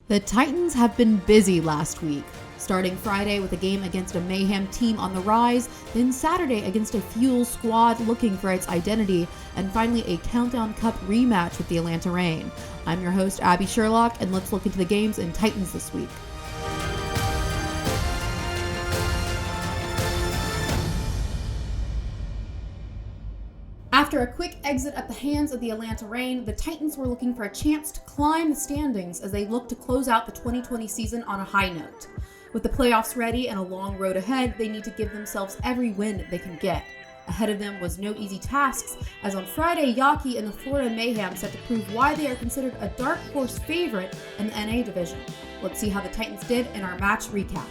The Titans have been busy last week, starting Friday with a game against a Mayhem team on the rise, then Saturday against a Fuel squad looking for its identity, and finally a Countdown Cup rematch with the Atlanta Reign. I'm your host, Abby Sherlock, and let's look into the games in Titans this week. After a quick exit at the hands of the Atlanta Reign, the Titans were looking for a chance to climb the standings as they look to close out the 2020 season on a high note. With the playoffs ready and a long road ahead, they need to give themselves every win they can get. Ahead of them was no easy tasks, as on Friday, Yaki and the Florida Mayhem set to prove why they are considered a dark horse favorite in the NA division. Let's see how the Titans did in our match recap.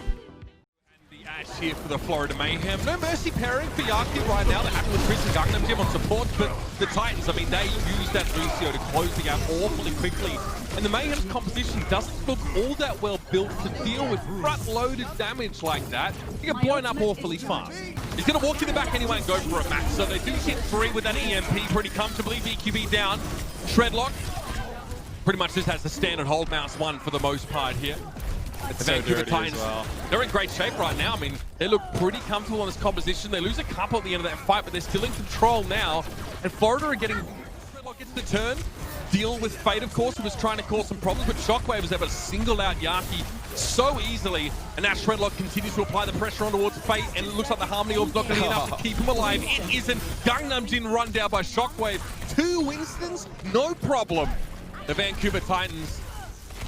Here for the Florida Mayhem. No mercy pairing for Yaki right now. They're happy with Chris and Gangnam Jim on support, but the Titans, I mean, they use that Lucio to close the gap awfully quickly. And the Mayhem's composition doesn't look all that well built to deal with front-loaded damage like that. You get blown up awfully fast. He's going to walk to the back anyway and go for a match. So they do hit 3 with that EMP pretty comfortably. BQB down. Shredlock pretty much just has the standard hold mouse 1 for the most part here. The Vancouver Titans, they're in great shape right now. I mean, they look pretty comfortable on this composition. They lose a couple at the end of that fight, but they're still in control now. And Florida are getting... Shredlock gets the turn. Deal with Fate, of course, who was trying to cause some problems, but Shockwave was able to single out Yaki so easily. And now Shredlock continues to apply the pressure on towards Fate, and it looks like the Harmony Orb's not going to be enough to keep him alive. It isn't. Gangnam Jin run down by Shockwave. 2 Winstons, no problem. The Vancouver Titans,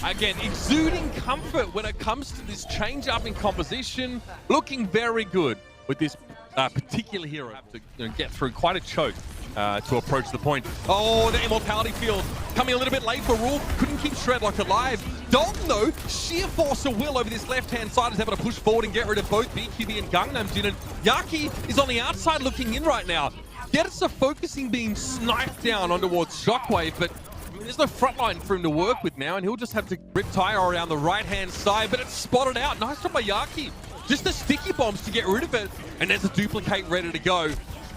again, exuding comfort when it comes to this change-up in composition. Looking very good with this particular hero to get through quite a choke to approach the point. Oh, the Immortality Field coming a little bit late for Rule. Couldn't keep Shredlock alive. Dalton, though, sheer force of will over this left-hand side is able to push forward and get rid of both BQB and Gangnam Jin. And Yaki is on the outside looking in right now. Gets a focusing beam sniped down on towards Shockwave, but there's no front line for him to work with now, and he'll just have to rip tire around the right-hand side, but it's spotted out. Nice job by Yaki. Just the sticky bombs to get rid of it, and there's a duplicate ready to go.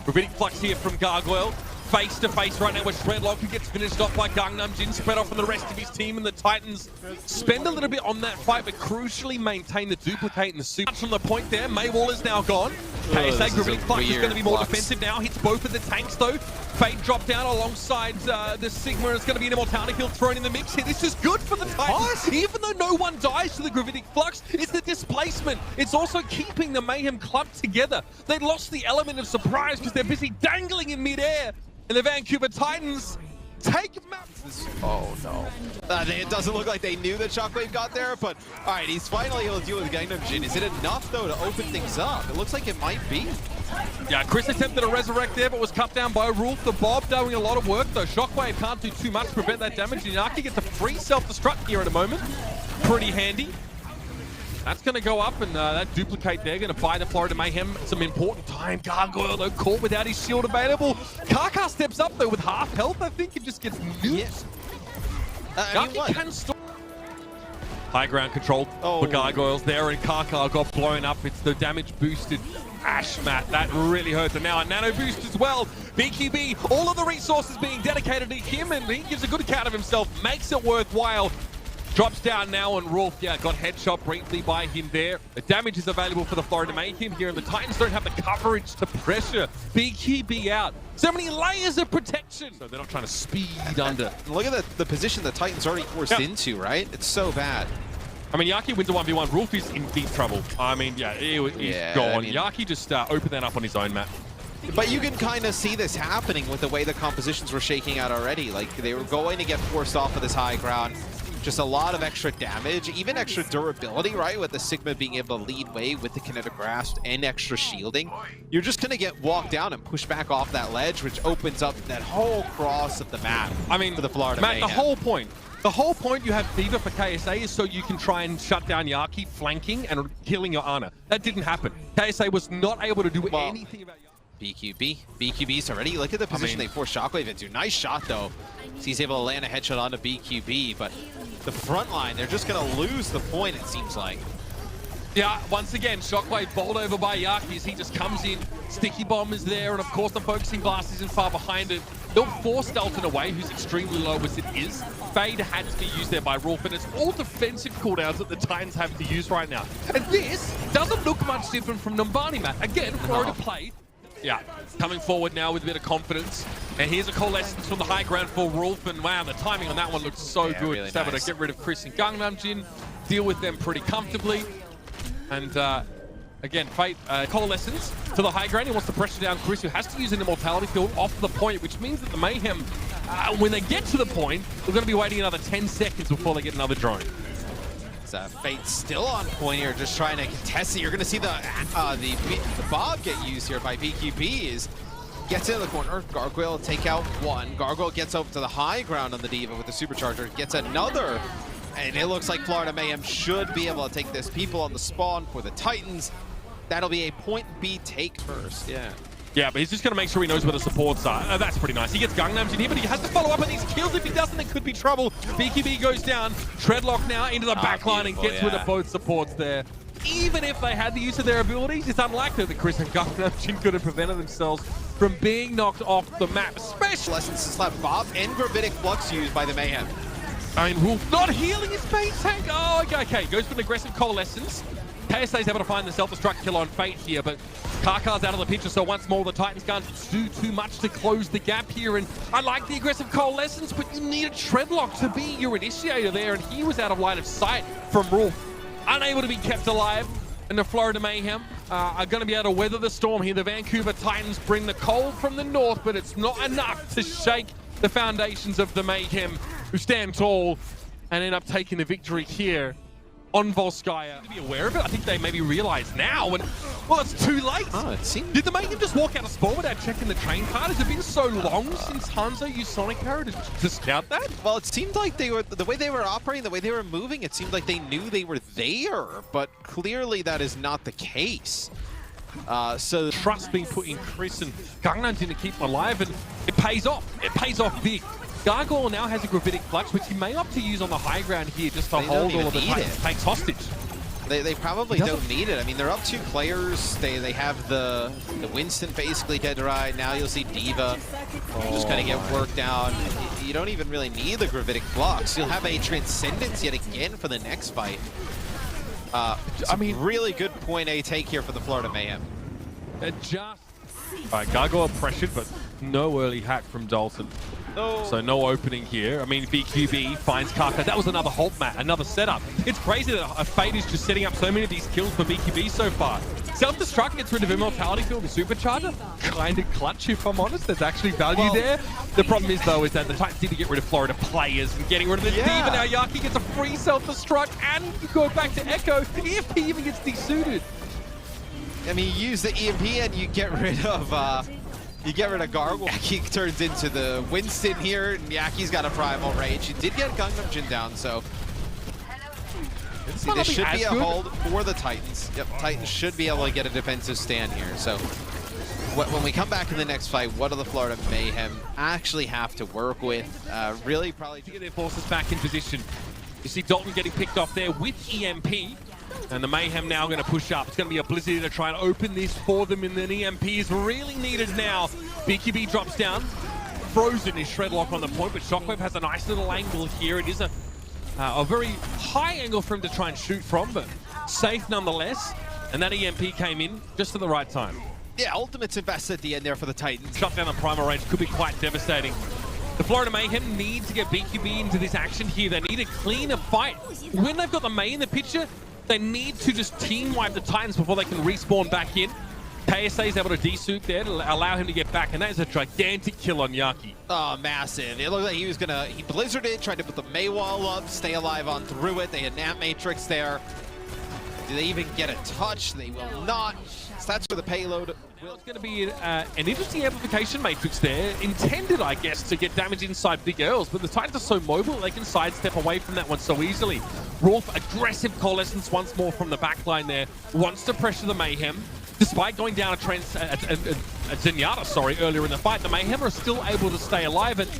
Rabbinic Flux here from Gargoyle. Face-to-face right now with Shredlock, who gets finished off by Gangnam Jin, spread off from the rest of his team, and the Titans spend a little bit on that fight, but crucially maintain the duplicate and the super. From the point there, Maywall is now gone. KSA, Rabbinic Flux is going to be more defensive now. Hits both of the tanks, though. Fate dropped down alongside the Sigma. It's going to be an Immortality Field thrown in the mix here. This is good for the Titans. Even though no one dies to the Gravitic Flux, it's the displacement. It's also keeping the Mayhem club together. They lost the element of surprise because they're busy dangling in midair. And the Vancouver Titans take him out. Oh no. It doesn't look like they knew that Shockwave got there, but all right, he's finally able to deal with Gangnam Jin. Is it enough though to open things up? It looks like it might be. Yeah, Chris attempted to resurrect there, but was cut down by Rulf. The Bob doing a lot of work though. Shockwave can't do too much to prevent that damage. Yaki gets a free self-destruct here in a moment. Pretty handy. That's going to go up, and that duplicate there going to buy the Florida Mayhem some important time. Gargoyle, though, caught without his shield available. Kaka steps up, though, with half health, I think, and just gets nuked. Yaki can still... High ground control for Gargoyles there, and Kaka got blown up. It's the damage-boosted Ashmat. That really hurts. And now a nano boost as well. BQB, all of the resources being dedicated to him, and he gives a good account of himself, makes it worthwhile. Drops down now, and Rolf, got headshot briefly by him there. The damage is available for the Florida Mayhem here, and the Titans don't have the coverage to pressure BQB out. So many layers of protection. So they're not trying to speed under. Look at the position the Titans already forced into, right? It's so bad. I mean, Yaki wins a 1v1. Rolf is in deep trouble. I mean, he's gone. I mean, Yaki just opened that up on his own map. But you can kind of see this happening with the way the compositions were shaking out already. Like, they were going to get forced off of this high ground. Just a lot of extra damage, even extra durability, right? With the Sigma being able to lead way with the Kinetic Grasp and extra shielding. You're just going to get walked down and pushed back off that ledge, which opens up that whole cross of the map. I mean, for the Florida Mayhem. The whole point you have Fever for KSA is so you can try and shut down Yaki flanking and killing your Ana. That didn't happen. KSA was not able to do anything about Yaki. BQB's already, look at the position they forced Shockwave into. Nice shot though. So he's able to land a headshot onto BQB, but the front line, they're just gonna lose the point, it seems like. Yeah, once again, Shockwave bowled over by Yaki as he just comes in. Sticky Bomb is there, and of course the Focusing Blast isn't far behind it. They'll force Dalton away, who's extremely low as it is. Fade had to be used there by Rolf, and it's all defensive cooldowns that the Titans have to use right now. And this doesn't look much different from Numbani, Matt. Again, Florida played. Yeah, coming forward now with a bit of confidence. And here's a coalescence from the high ground for Rolf, and wow, the timing on that one looks so good. Really Just able to get rid of Chris and Gangnam Jin, deal with them pretty comfortably. And again, Fate coalescence to the high ground. He wants to pressure down Chris, who has to use an immortality field off the point, which means that the Mayhem, when they get to the point, they're going to be waiting another 10 seconds before they get another drone. Fate still on point here, just trying to contest it. You're going to see the Bob get used here by BQB. Gets into the corner. Gargoyle take out one. Gargoyle gets over to the high ground on the Diva with the supercharger. Gets another. And it looks like Florida Mayhem should be able to take this. People on the spawn for the Titans. That'll be a point B take first. Yeah. Yeah, but he's just going to make sure he knows where the supports are. That's pretty nice. He gets Gangnam in here, but he has to follow up on these kills. If he doesn't, it could be trouble. BQB goes down. Treadlock now into the backline and gets rid of both supports there. Even if they had the use of their abilities, it's unlikely that Chris and Gangnam could have prevented themselves from being knocked off the map. Especially Lessons to slap Bob and Gravitic Flux used by the Mayhem. I mean, Wolf not healing his base tank. Oh, okay. Goes for an aggressive coalescence. KSA's able to find the self-destruct kill on Fate here, but Karkar's out of the picture, so once more the Titans can't do too much to close the gap here. And I like the aggressive coalescence, but you need a Treadlock to be your initiator there, and he was out of line of sight from Rolf. Unable to be kept alive, and the Florida Mayhem are going to be able to weather the storm here. The Vancouver Titans bring the cold from the north, but it's not enough to shake the foundations of the Mayhem, who stand tall and end up taking the victory here on Volskaya. To be aware of it, I think they maybe realize now, and well, it's too late. Oh, it seems. Did the Mayhem just walk out of spawn without checking the train card? Has it been so long since Hanzo used Sonic Power to scout that? Well, it seemed like they were, the way they were operating, the way they were moving, it seemed like they knew they were there, but clearly that is not the case. So trust being put in Chris and Gangnam to keep them alive, and it pays off. It pays off big. Gargoyle now has a Gravitic Flux, which he may opt to use on the high ground here just to hold all of the Titans takes hostage. They probably don't need it. I mean, they're up 2 players. They have the Winston basically dead right. Now you'll see Diva just kind of get worked down. You don't even really need the Gravitic Flux. You'll have a Transcendence yet again for the next fight. I mean, really good point A take here for the Florida Mayhem. All right, Gargoyle pressured, but no early hack from Dalton. No. So no opening here. I mean, BQB finds Karka. That was another hold mat, another setup. It's crazy that a Fate is just setting up so many of these kills for BQB so far. Self-destruct gets rid of Immortality Field and Supercharger. Kind of clutch, if I'm honest. There's actually value there. The problem is, though, is that the Titans need to get rid of Florida players and getting rid of the Diva. Now Yaki gets a free self-destruct, and you go back to Echo if he even gets desuited. I mean, you use the EMP and you get rid of Gargoyle. Yaki turns into the Winston here, and Yaki's got a primal rage. He did get Gangnam Jin down, so see, this should be a hold for the Titans. Yep, Titans should be able to get a defensive stand here. So when we come back in the next fight, what do the Florida Mayhem actually have to work with? Really probably to get their forces back in position. You see Dalton getting picked off there with EMP. And the Mayhem now going to push up. It's going to be a Blizzard to try and open this for them, and then EMP is really needed now. BQB drops down. Frozen is Shredlock on the point, but Shockwave has a nice little angle here. It is a very high angle for him to try and shoot from, but safe nonetheless. And that EMP came in just at the right time. Yeah, Ultimate's invested at the end there for the Titans. Shut down the primal range could be quite devastating. The Florida Mayhem need to get BQB into this action here. They need a cleaner fight. When they've got the May in the picture, they need to just team wipe the Titans before they can respawn back in. KSA is able to desuit there to allow him to get back, and that is a gigantic kill on Yaki. Oh, massive. It looked like he was gonna, he blizzarded it, tried to put the May wall up, stay alive on through it. They had Nat Matrix there. Do they even get a touch? They will not. So that's for the payload. Well, it's going to be an interesting amplification matrix there, intended, I guess, to get damage inside Big Earls, but the Titans are so mobile, they can sidestep away from that one so easily. Rolf, aggressive coalescence once more from the backline there, wants to pressure the Mayhem. Despite going down a Zenyatta, earlier in the fight, the Mayhem are still able to stay alive, and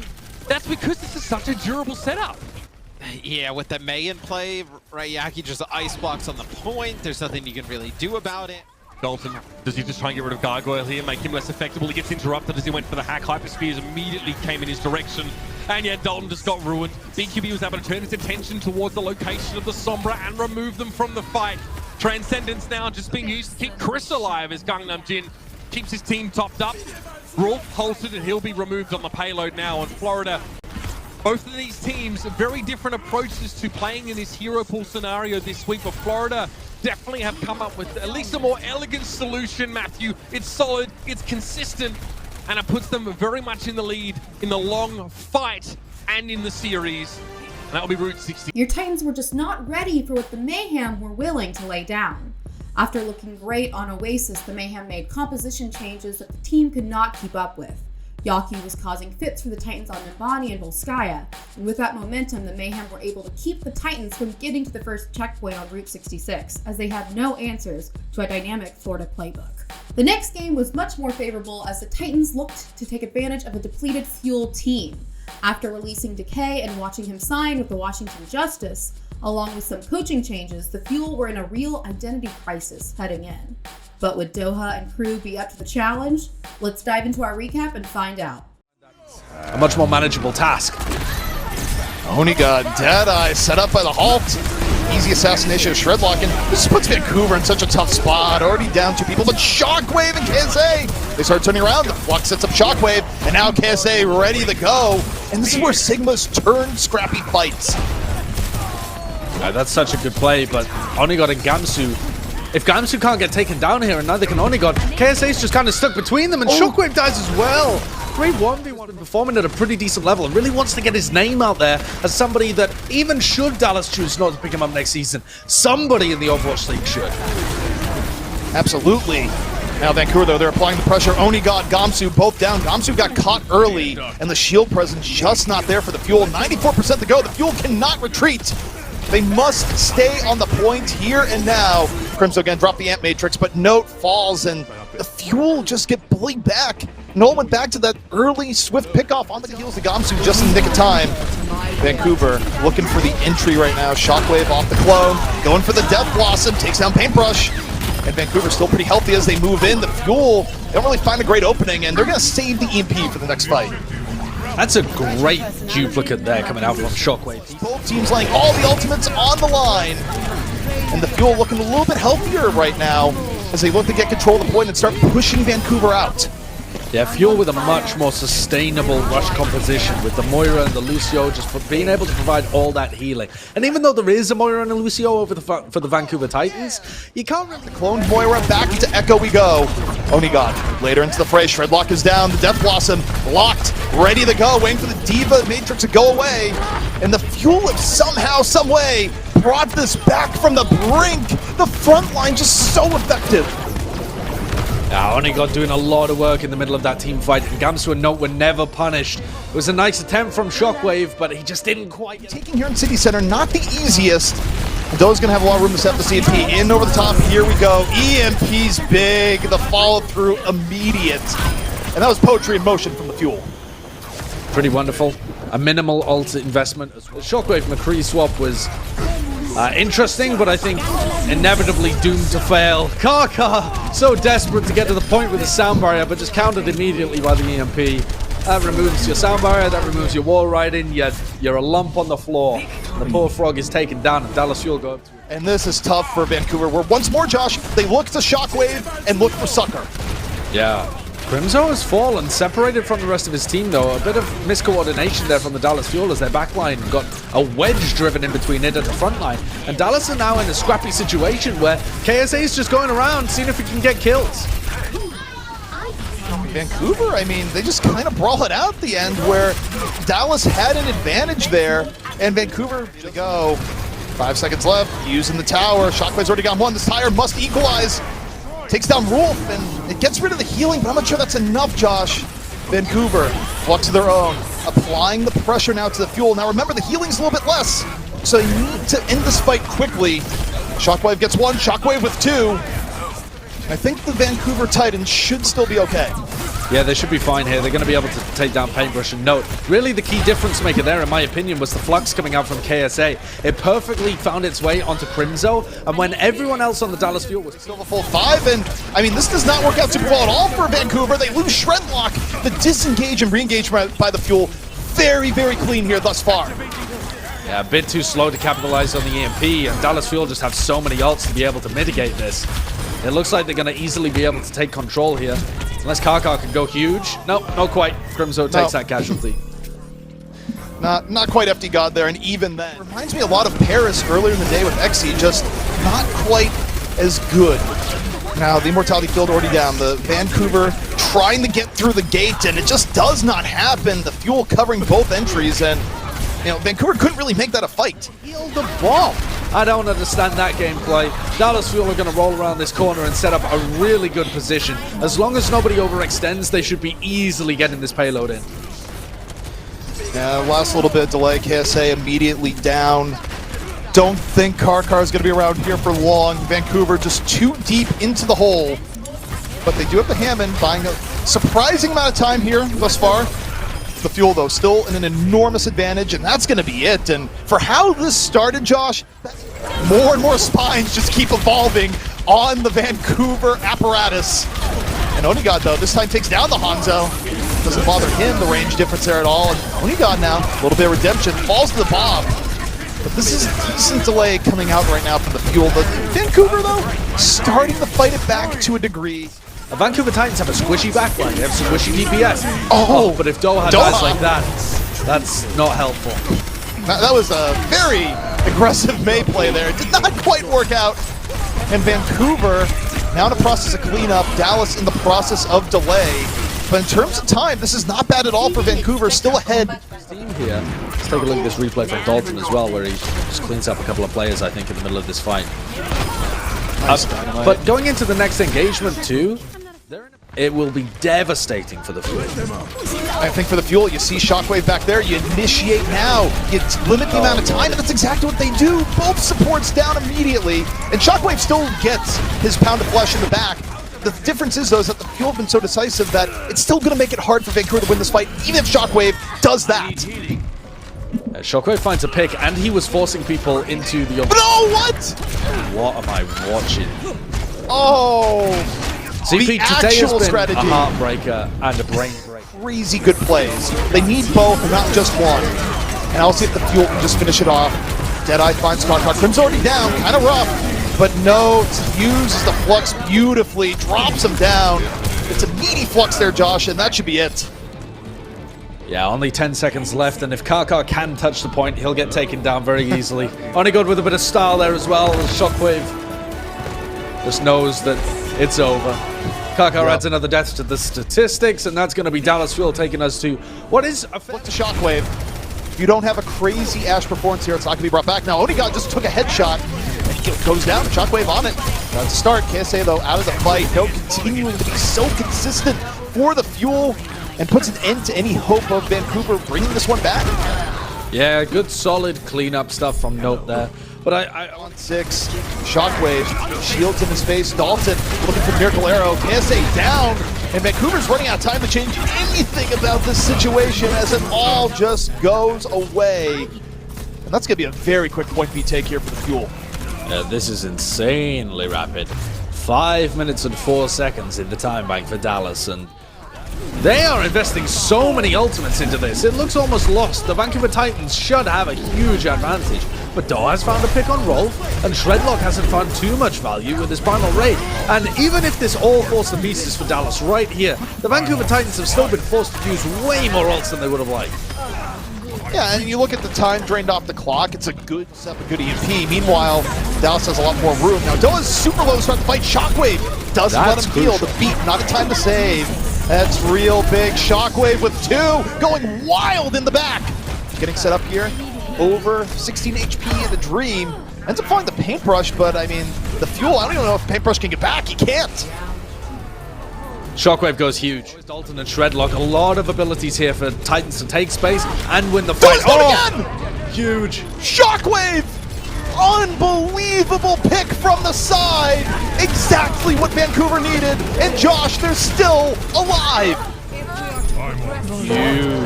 that's because this is such a durable setup. Yeah, with the May in play, right, Yaki just ice blocks on the point. There's nothing you can really do about it. Dalton, does he just try and get rid of Gargoyle here, make him less effective? He gets interrupted as he went for the hack. Hyperspheres immediately came in his direction. And yet Dalton just got ruined. BQB was able to turn his attention towards the location of the Sombra and remove them from the fight. Transcendence now just being used to keep Chris alive as Gangnam Jin keeps his team topped up. Rolf halted and he'll be removed on the payload now. And Florida, both of these teams, very different approaches to playing in this hero pool scenario this week. But Florida definitely have come up with at least a more elegant solution, Matthew. It's solid, it's consistent, and it puts them very much in the lead in the long fight and in the series. And that will be Route 60. Your Titans were just not ready for what the Mayhem were willing to lay down. After looking great on Oasis, the Mayhem made composition changes that the team could not keep up with. Yaki was causing fits for the Titans on Nimbani and Volskaya, and with that momentum, the Mayhem were able to keep the Titans from getting to the first checkpoint on Route 66, as they had no answers to a dynamic Florida playbook. The next game was much more favorable as the Titans looked to take advantage of a depleted Fuel team. After releasing Decay and watching him sign with the Washington Justice, along with some coaching changes, the Fuel were in a real identity crisis heading in. But would Doha and crew be up to the challenge? Let's dive into our recap and find out. A much more manageable task. Oniga, Deadeye, set up by the halt. Easy assassination of Shredlock, and this puts Vancouver in such a tough spot. Already down 2 people, but Shockwave and KSA, they start turning around. The Flux sets up Shockwave, and now KSA ready to go. And this is where Sigma's turned scrappy fights. That's such a good play, but Onigod and Gamsu, if Gamsu can't get taken down here, and neither can Onigod, KSA's just kind of stuck between them, and Shockwave dies as well. Great 1v1 and performing at a pretty decent level, and really wants to get his name out there as somebody that, even should Dallas choose not to pick him up next season, somebody in the Overwatch League should. Absolutely. Now Vancouver, though, they're applying the pressure. Oniga, Gamsu, both down. Gamsu got caught early, and the shield presence just not there for the Fuel. 94% to go. The Fuel cannot retreat. They must stay on the point here and now. Crimso again dropped the Amp Matrix, but Note falls, and the Fuel just get bullied back. Noel went back to that early swift pickoff on the heels of Gamsu just in the nick of time. Vancouver looking for the entry right now. Shockwave off the clone, going for the Death Blossom, takes down Paintbrush. And Vancouver's still pretty healthy as they move in. The Fuel, they don't really find a great opening, and they're going to save the EMP for the next fight. That's a great duplicate there coming out from Shockwave. Both teams laying all the ultimates on the line. And the Fuel looking a little bit healthier right now as they look to get control of the point and start pushing Vancouver out. Yeah, Fuel with a much more sustainable rush composition with the Moira and the Lucio just for being able to provide all that healing. And even though there is a Moira and a Lucio over for the Vancouver Titans, you can't really... Cloned Moira, back into Echo we go. Oniga later into the fray. Shredlock is down. The Death Blossom locked, ready to go, waiting for the Diva Matrix to go away. And the Fuel have somehow, some way, brought this back from the brink. The front line just so effective. Now, Onigod doing a lot of work in the middle of that team fight, and Gamsu and Note were never punished. It was a nice attempt from Shockwave, but he just didn't quite... Taking here in City Center, not the easiest. Doe's going to have a lot of room to set the CMP. In over the top, here we go. EMP's big, the follow-through immediate. And that was poetry in motion from the Fuel. Pretty wonderful. A minimal ult investment. The Shockwave McCree swap was interesting, but I think inevitably doomed to fail. Kaka, so desperate to get to the point with the sound barrier, but just countered immediately by the EMP. That removes your sound barrier, that removes your wall riding, yet you're a lump on the floor. The poor frog is taken down, and Dallas Fuel go up to it. And this is tough for Vancouver, where once more, Josh, they look to Shockwave and look for Sucker. Yeah. Crimso has fallen, separated from the rest of his team though. A bit of miscoordination there from the Dallas Fuel as their backline got a wedge driven in between it at the front line. And Dallas are now in a scrappy situation where KSA is just going around seeing if he can get kills. Vancouver, I mean, they just kind of brawl it out at the end where Dallas had an advantage there, and Vancouver to go. 5 seconds left, using the tower. Shockwave's already got one. This tire must equalize. Takes down Rolf, and it gets rid of the healing, but I'm not sure that's enough, Josh. Vancouver, Flux of their own, applying the pressure now to the Fuel. Now remember, the healing's a little bit less, so you need to end this fight quickly. Shockwave gets one, Shockwave with two. I think the Vancouver Titans should still be okay. Yeah, they should be fine here. They're going to be able to take down Paintbrush. And note, really the key difference maker there, in my opinion, was the flux coming out from KSA. It perfectly found its way onto Crimzo, and when everyone else on the Dallas Fuel was Still the full 5, and I mean, this does not work out super well at all for Vancouver. They lose Shredlock. The disengage and re-engage by the Fuel, very, very clean here thus far. Yeah, a bit too slow to capitalize on the EMP, and Dallas Fuel just have so many ults to be able to mitigate this. It looks like they're going to easily be able to take control here. Unless Karkar can go huge. Nope, not quite. Crimzo takes that casualty. Not quite FD God there, and even then. Reminds me a lot of Paris earlier in the day with Xe, just not quite as good. Now, the Immortality field already down. The Vancouver trying to get through the gate, and it just does not happen. The Fuel covering both entries, and Vancouver couldn't really make that a fight. Heal the ball. I don't understand that gameplay. Dallas Fuel are going to roll around this corner and set up a really good position. As long as nobody overextends, they should be easily getting this payload in. Yeah, last little bit of delay. KSA immediately down. Don't think Karkar is going to be around here for long. Vancouver just too deep into the hole. But they do have the Hammond, buying a surprising amount of time here thus far. The Fuel, though, still in an enormous advantage, and that's going to be it. And for how this started, Josh, more and more spines just keep evolving on the Vancouver apparatus. And Onigod, though, this time takes down the Hanzo. Doesn't bother him, the range difference there at all. And Onigod now, a little bit of redemption, falls to the bomb. But this is a decent delay coming out right now from the Fuel. But Vancouver, though, starting to fight it back to a degree. The Vancouver Titans have a squishy backline. They have squishy DPS. Oh, but if Doha dies like that, that's not helpful. That was a very aggressive May play there. It did not quite work out. And Vancouver now in the process of cleanup. Dallas in the process of delay. But in terms of time, this is not bad at all for Vancouver. Still ahead. Team here. Let's take a look at this replay from Dalton as well, where he just cleans up a couple of players, I think, in the middle of this fight. But going into the next engagement too, it will be devastating for the Fuel. I think for the Fuel, you see Shockwave back there, you initiate now, you limit the amount of time, and that's exactly what they do. Both supports down immediately, and Shockwave still gets his pound of flesh in the back. The difference is, though, is that the Fuel have been so decisive that it's still going to make it hard for Vancouver to win this fight, even if Shockwave does that. Shockwave finds a pick, and he was forcing people into the... No, what? What am I watching? Oh, CP the today has actual been strategy. a heartbreaker and a brain breaker. Crazy good plays. They need both, not just one. And I'll see if the Fuel can just finish it off. Deadeye finds Karkar. Crim's already down, kind of rough. But no, uses the flux beautifully, drops him down. It's a meaty flux there, Josh, and that should be it. Yeah, only 10 seconds left, and if Karkar can touch the point, he'll get taken down very easily. Only good with a bit of style there as well. Shockwave just knows that it's over. Karkar adds another death to the statistics, and that's going to be Dallas Fuel taking us to what is a flip to Shockwave. If you don't have a crazy Ash performance here, it's not going to be brought back. Now, Onigod just took a headshot, and he goes down. Shockwave on it. That's a start. KSA, though, out of the fight. No, continuing to be so consistent for the Fuel, and puts an end to any hope of Vancouver bringing this one back. Yeah, good solid cleanup stuff from Note there. But I on 6, Shockwave, shields in his face. Dalton looking for Miracle Arrow. KSA down, and Vancouver's running out of time to change anything about this situation as it all just goes away. And that's going to be a very quick point B take here for the Fuel. This is insanely rapid. 5 minutes and 4 seconds in the time bank for Dallas, and they are investing so many ultimates into this. It looks almost lost. The Vancouver Titans should have a huge advantage. But Doha has found a pick on Rolf, and Shredlock hasn't found too much value with his final raid. And even if this all falls to pieces for Dallas right here, the Vancouver Titans have still been forced to use way more ults than they would have liked. Yeah, and you look at the time drained off the clock, it's a good setup, a good EMP. Meanwhile, Dallas has a lot more room. Now, Doha's super low to start the fight. Shockwave doesn't let him heal. The beat, not a time to save. That's real big. Shockwave with 2, going wild in the back. Getting set up here. Over 16 HP in the Dream. Ends up finding the Paintbrush, but I mean, the Fuel, I don't even know if Paintbrush can get back. He can't. Shockwave goes huge. Dalton and Shredlock, a lot of abilities here for Titans to take space and win the fight. Again! Huge. Shockwave! Unbelievable pick from the side. Exactly what Vancouver needed. And Josh, they're still alive.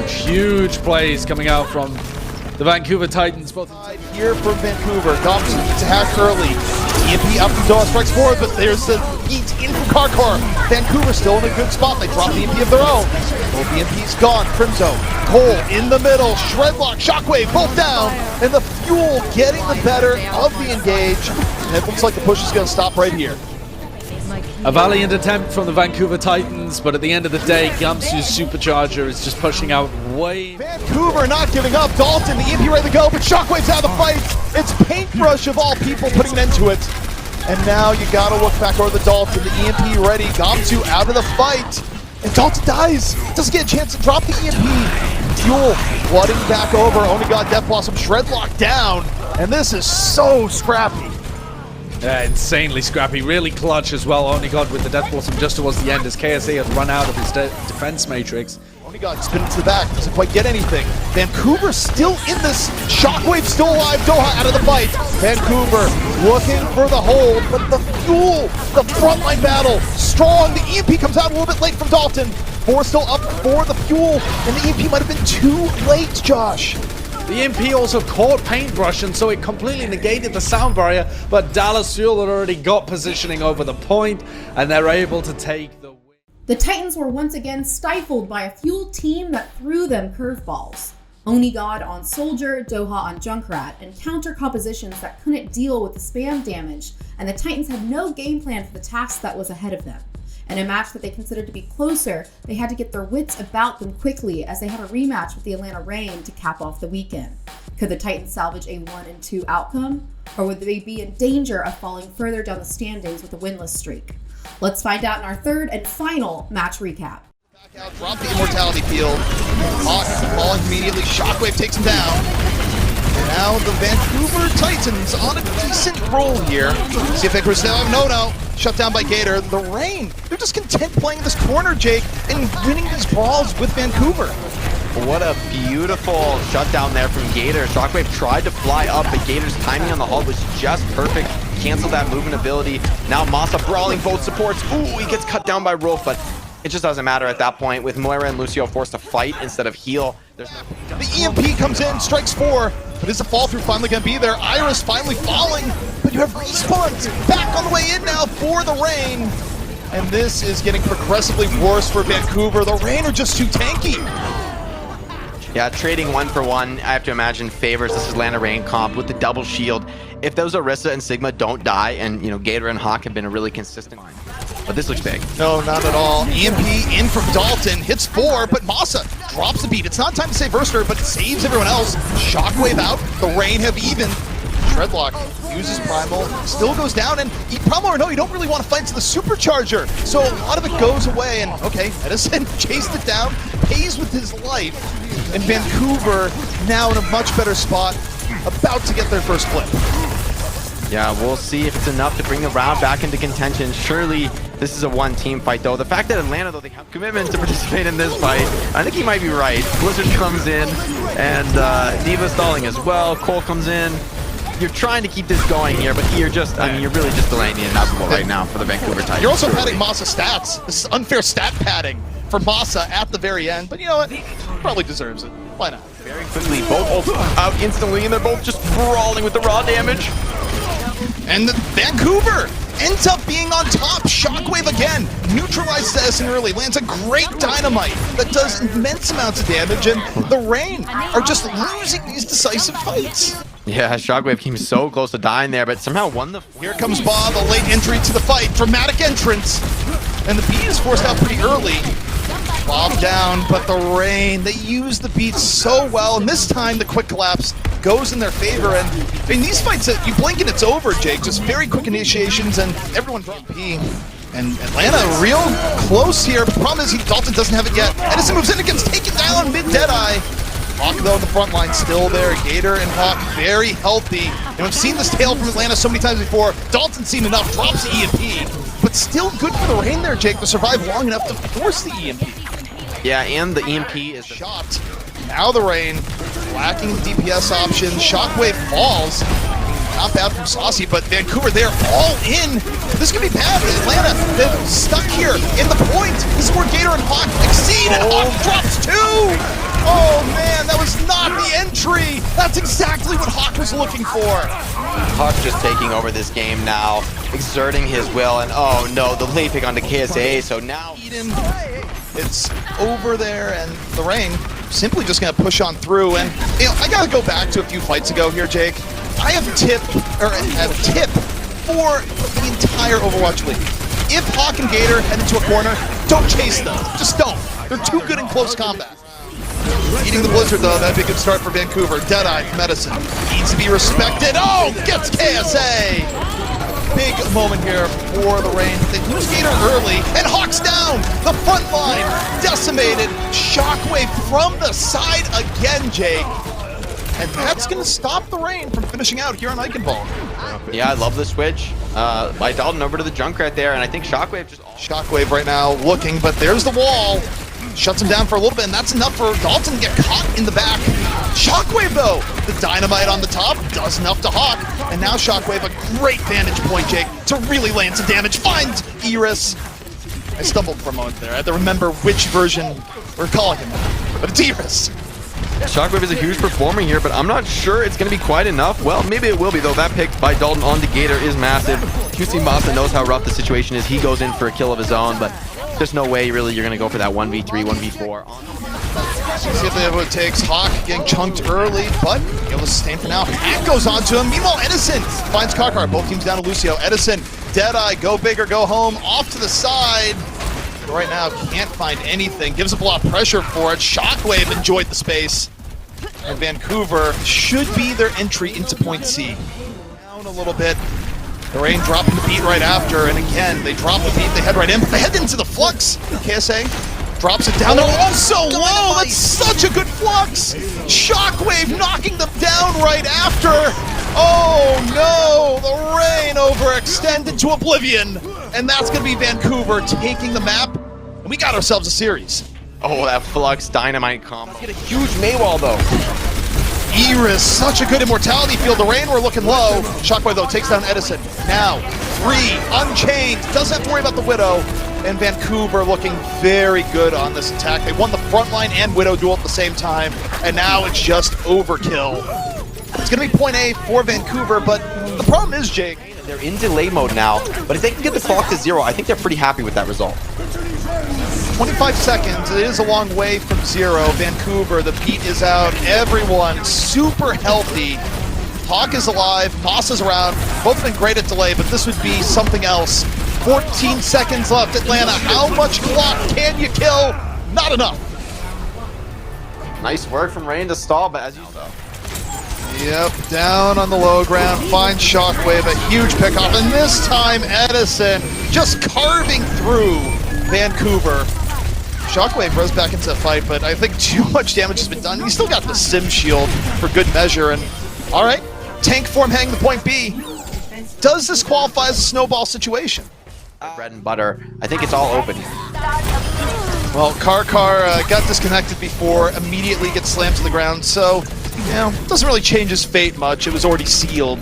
Huge plays coming out from the Vancouver Titans. Both here for Vancouver. Gomsu gets a hack early. EMP up from Doha, strikes forward, but there's the heat in from Karkar. Vancouver still in a good spot. They drop the EMP of their own. Both EMP's gone. Crimzo, Cole in the middle. Shredlock, Shockwave, both down. And the Fuel getting the better of the engage. And it looks like the push is going to stop right here. A valiant attempt from the Vancouver Titans, but at the end of the day, Gamsu's supercharger is just pushing out way. Vancouver not giving up. Dalton, the EMP ready to go, but Shockwave's out of the fight. It's Paintbrush of all people putting an end to it. And now you gotta look back over the Dalton, the EMP ready. Gamsu out of the fight. And Dalton dies. Doesn't get a chance to drop the EMP. Fuel flooding back over. Only got Death Blossom Shredlock down. And this is so scrappy. Insanely scrappy, really clutch as well. Only God with the Death Blossom just towards the end as KSA has run out of his defense matrix. Only God spinning to the back, doesn't quite get anything. Vancouver still in this. Shockwave still alive. Doha out of the fight. Vancouver looking for the hold, but the Fuel, the frontline battle, strong. The EMP comes out a little bit late from Dalton. 4 still up for the Fuel, and the EMP might have been too late, Josh. The EMP also caught Paintbrush, and so it completely negated the sound barrier, but Dallas Fuel had already got positioning over the point, and they're able to take the win. The Titans were once again stifled by a Fuel team that threw them curveballs. Onigod on Soldier, Doha on Junkrat, and counter compositions that couldn't deal with the spam damage, and the Titans had no game plan for the task that was ahead of them. In a match that they considered to be closer, they had to get their wits about them quickly as they had a rematch with the Atlanta Reign to cap off the weekend. Could the Titans salvage a 1-2 outcome? Or would they be in danger of falling further down the standings with a winless streak? Let's find out in our third and final match recap. Back out, drop the Immortality Field. Hawk falling immediately. Shockwave takes him down. Now the Vancouver Titans on a decent roll here. See if Vancouver still have no. Shut down by Gator. The Reign, they're just content playing this corner, Jake, and winning these brawls with Vancouver. What a beautiful shutdown there from Gator. Shockwave tried to fly up, but Gator's timing on the hold was just perfect. Canceled that movement ability. Now Masa brawling both supports. Ooh, he gets cut down by Rolf, but it just doesn't matter at that point. With Moira and Lucio forced to fight instead of heal, there's no... The EMP comes in, strikes 4, but is the fall through finally going to be there? Iris finally falling, but you have respawns back on the way in now for the Reign. And this is getting progressively worse for Vancouver. The Reign are just too tanky. Yeah, trading 1-for-1, I have to imagine, favors this Atlanta Reign comp with the double shield. If those Orisa and Sigma don't die, and you know Gator and Hawk have been a really consistent, but this looks big. No, not at all. EMP in from Dalton, hits 4, but Masa drops the beat. It's not time to save Verster, but it saves everyone else. Shockwave out, the Reign have even. Shredlock uses Primal, still goes down, and Primal or no, you don't really want to fight to the Supercharger. So a lot of it goes away, and okay, Edison chased it down, pays with his life, and Vancouver now in a much better spot, about to get their first clip. Yeah, we'll see if it's enough to bring the round back into contention. Surely this is a one-team fight, though. The fact that Atlanta, though, they have commitment to participate in this fight, I think he might be right. Blizzard comes in, and Diva stalling as well. Cole comes in. You're trying to keep this going here, but you're just, I mean, you're really just delaying the inevitable right now for the Vancouver Titans. You're also padding Masa stats. This is unfair stat padding for Masa at the very end, but you know what? He probably deserves it. Why not? Very quickly, both also out instantly, and they're both just brawling with the raw damage. And Vancouver ends up being on top. Shockwave again neutralizes Edison early, lands a great dynamite that does immense amounts of damage, and the Reign are just losing these decisive fights. Yeah, Shockwave came so close to dying there, but somehow won the... Here comes Bob, a late entry to the fight. Dramatic entrance. And the beat is forced out pretty early. Bob down, but the Reign, they use the beat so well, and this time the quick collapse goes in their favor. And I mean, these fights, you blink and it's over, Jake. Just very quick initiations, and everyone dropped P. And Atlanta real close here, but the problem is Dalton doesn't have it yet. Edison moves in and gets taken down mid-Deadeye. Hawk, though, in the front line still there. Gator and Hawk very healthy. And we've seen this tail from Atlanta so many times before. Dalton's seen enough, drops the EMP. But still good for the Reign there, Jake, to survive long enough to force the EMP. Yeah, and the EMP is... Shot. Now the Reign, lacking DPS options. Shockwave falls. Not bad from Saucy, but Vancouver, they're all in. This could be bad. Atlanta, they're stuck here in the point. This is where Gator and Hawk exceed, and Hawk drops 2. Oh man, that was not the entry. That's exactly what Hawk was looking for. Hawk's just taking over this game now, exerting his will, and oh no, the late pick onto KSA, so now Eden, it's over there, and the Reign simply just gonna push on through. And you know, I gotta go back to a few fights ago here, Jake. I have a tip for the entire Overwatch League. If Hawk and Gator head into a corner, don't chase them. Just don't. They're too good in close combat. Eating the Blizzard, though, that'd be a good start for Vancouver. Deadeye from Edison needs to be respected. Oh, gets KSA! Big moment here for the Reign. They lose Gator early, and Hawk's down! The front line decimated. Shockwave from the side again, Jake. And that's going to stop the Reign from finishing out here on Eichenwald. yeah, I love the switch by Dalton over to the Junkrat there, and I think Shockwave just... Shockwave right now looking, but there's the wall. Shuts him down for a little bit, and that's enough for Dalton to get caught in the back. Shockwave, though, the dynamite on the top does enough to Hawk. And now Shockwave, a great vantage point, Jake, to really land some damage. Finds Iris. I stumbled for a moment there. I had to remember which version we're calling him, but it's Iris. Shockwave is a huge performer here, but I'm not sure it's going to be quite enough. Well, maybe it will be, though. That pick by Dalton on the Gator is massive. QC Masa knows how rough the situation is. He goes in for a kill of his own, but there's no way, really, you're going to go for that 1v3, 1v4. See if they have what it takes. Hawk getting chunked early, but able to sustain for now. Hack goes on to him. Meanwhile, Edison finds Karkar. Both teams down to Lucio. Edison, Deadeye, go big or go home. Off to the side. Right now, can't find anything. Gives up a lot of pressure for it. Shockwave enjoyed the space. And Vancouver should be their entry into point C. Down a little bit. The Reign dropping the beat right after, and again, they drop the beat, they head right in, but they head into the flux. KSA drops it down. Oh, so low! That's such a good flux! Shockwave knocking them down right after. Oh no! The Reign overextended to oblivion, and that's going to be Vancouver taking the map, and we got ourselves a series. Oh, that Flux Dynamite combo. Get a huge Maywall, though. Iris, such a good immortality field. The Reign were looking low. Shockwave, though, takes down Edison. Now, free, unchained, doesn't have to worry about the Widow. And Vancouver looking very good on this attack. They won the frontline and Widow duel at the same time, and now it's just overkill. It's going to be point A for Vancouver, but the problem is, Jake, They're in delay mode now, but if they can get the clock to 0, I think they're pretty happy with that result. 25 seconds, it is a long way from 0. Vancouver, the beat is out, everyone super healthy. Hawk is alive, Moss is around, both been great at delay, but this would be something else. 14 seconds left, Atlanta, how much clock can you kill? Not enough. Nice work from Reign to stall, but as you saw. Yep, down on the low ground, finds Shockwave, a huge pickoff, and this time Edison just carving through Vancouver. Shockwave rose back into the fight, but I think too much damage has been done. He's still got the Sim Shield for good measure, and all right, tank form heading to point B. Does this qualify as a snowball situation? Bread and butter. I think it's all open. Well, Karkar got disconnected before, immediately gets slammed to the ground, so, you know, doesn't really change his fate much. It was already sealed.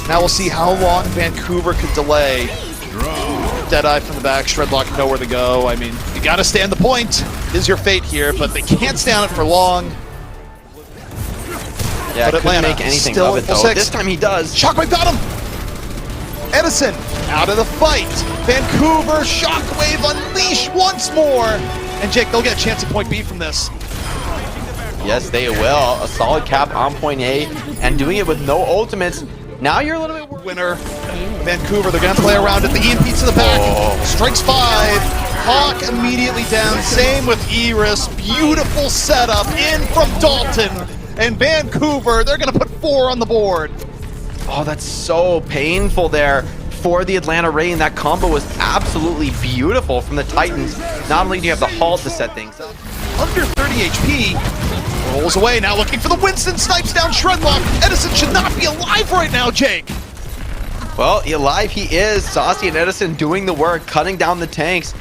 Now we'll see how long Vancouver could delay. Deadeye from the back, Shredlock nowhere to go. I mean, you gotta stay on the point, is your fate here, but they can't stay on it for long. Yeah, but Atlanta couldn't make anything still of it, though. 6. This time he does. Shockwave got him! Edison out of the fight. Vancouver, Shockwave unleash once more. And Jake, they'll get a chance at point B from this. Yes, they will. A solid cap on point A, and doing it with no ultimates. Now you're a little bit worried. Winner, Vancouver, they're gonna play around it. The EMP to the back, strikes 5. Hawk immediately down, same with Iris. Beautiful setup in from Dalton. And Vancouver, they're gonna put 4 on the board. Oh, that's so painful there for the Atlanta Reign. That combo was absolutely beautiful from the Titans. Not only do you have the halt to set things up. Under 30 HP, rolls away, now looking for the Winston, snipes down Shredlock. Edison should not be alive right now, Jake. Well, alive he is. Saucy and Edison doing the work, cutting down the tanks.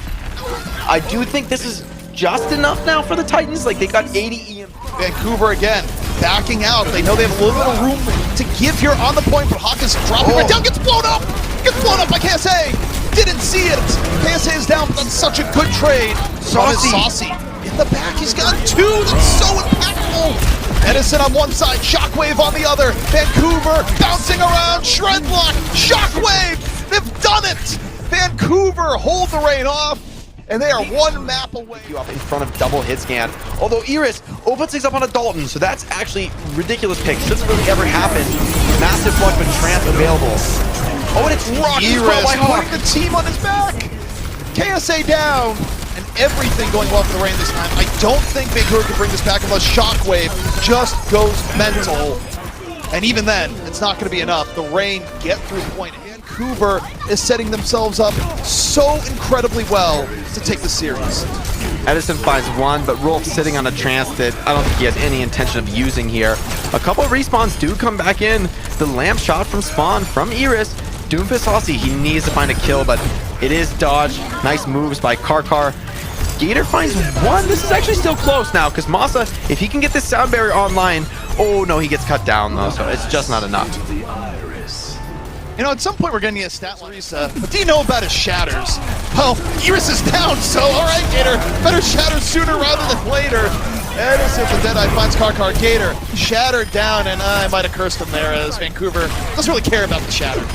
I do think this is just enough now for the Titans. Like, they got 80 EM. Vancouver again, backing out. They know they have a little bit of room to give here on the point, but Hawk is dropping right down, gets blown up by KSA. Didn't see it. KSA is down, but that's such a good trade. Saucy in the back, he's got two. That's so impactful. Edison on one side, Shockwave on the other. Vancouver bouncing around, Shredlock, Shockwave. They've done it. Vancouver hold the rain off, and they are one map away. Up in front of double hit scan. Although Iris opens things up on a Dalton, so that's actually ridiculous pick. Doesn't really ever happen. Massive block, but trans available. Oh, and it's rocked. Iris putting the team on his back. KSA down, and everything going well for the Rain this time. I don't think Vancouver can bring this back unless Shockwave just goes mental. And even then, it's not going to be enough. The Rain get through the point. Vancouver is setting themselves up so incredibly well to take the series. Edison finds one, but Rolf sitting on a trance that I don't think he has any intention of using here. A couple of respawns do come back in. The lamp shot from spawn from Iris. Doomfist Aussie, he needs to find a kill, but it is dodge. Nice moves by Karkar. Gator finds one. This is actually still close now, because Masa, if he can get this sound barrier online, oh no, he gets cut down though, so it's just not enough. You know, at some point we're going to need a stat line. What do you know about his shatters? Well, Iris is down, so all right, Gator. Better shatter sooner rather than later. Edison, the Deadeye finds Karkar. Gator shattered down, and I might have cursed him there as Vancouver doesn't really care about the shatter.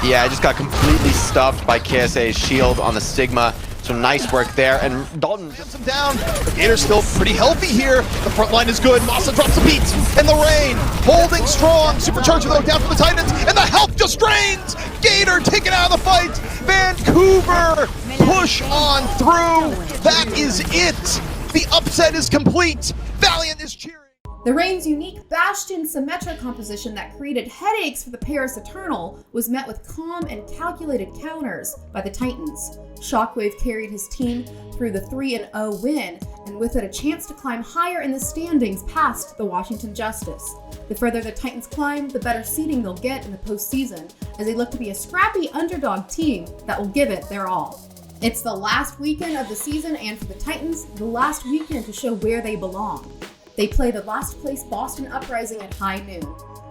Yeah, I just got completely stuffed by KSA's shield on the Sigma. So nice work there, and Dalton gets him down. The Gator's still pretty healthy here. The front line is good. Masa drops the beats, and the Rain holding strong. Supercharger though down for the Titans, and the health just drains. Gator taken out of the fight. Vancouver push on through. That is it. The upset is complete. Valiant is cheering. The Rain's unique Bastion Symmetra composition that created headaches for the Paris Eternal was met with calm and calculated counters by the Titans. Shockwave carried his team through the 3-0 win, and with it a chance to climb higher in the standings past the Washington Justice. The further the Titans climb, the better seeding they'll get in the postseason, as they look to be a scrappy underdog team that will give it their all. It's the last weekend of the season, and for the Titans, the last weekend to show where they belong. They play the last place Boston Uprising at high noon.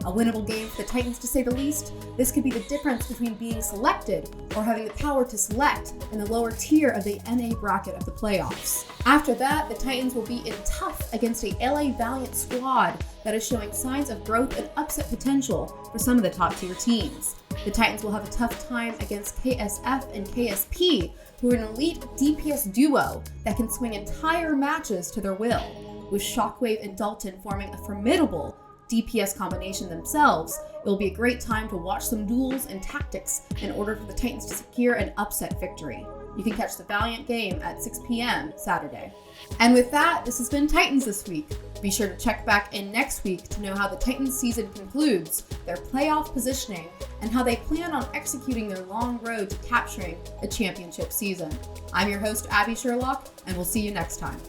A winnable game for the Titans, to say the least. This could be the difference between being selected or having the power to select in the lower tier of the NA bracket of the playoffs. After that, the Titans will be in tough against a LA Valiant squad that is showing signs of growth and upset potential for some of the top tier teams. The Titans will have a tough time against KSF and KSP, who are an elite DPS duo that can swing entire matches to their will. With Shockwave and Dalton forming a formidable DPS combination themselves, it will be a great time to watch some duels and tactics in order for the Titans to secure an upset victory. You can catch the Valiant game at 6 p.m. Saturday. And with that, this has been Titans This Week. Be sure to check back in next week to know how the Titans season concludes, their playoff positioning, and how they plan on executing their long road to capturing a championship season. I'm your host, Abby Sherlock, and we'll see you next time.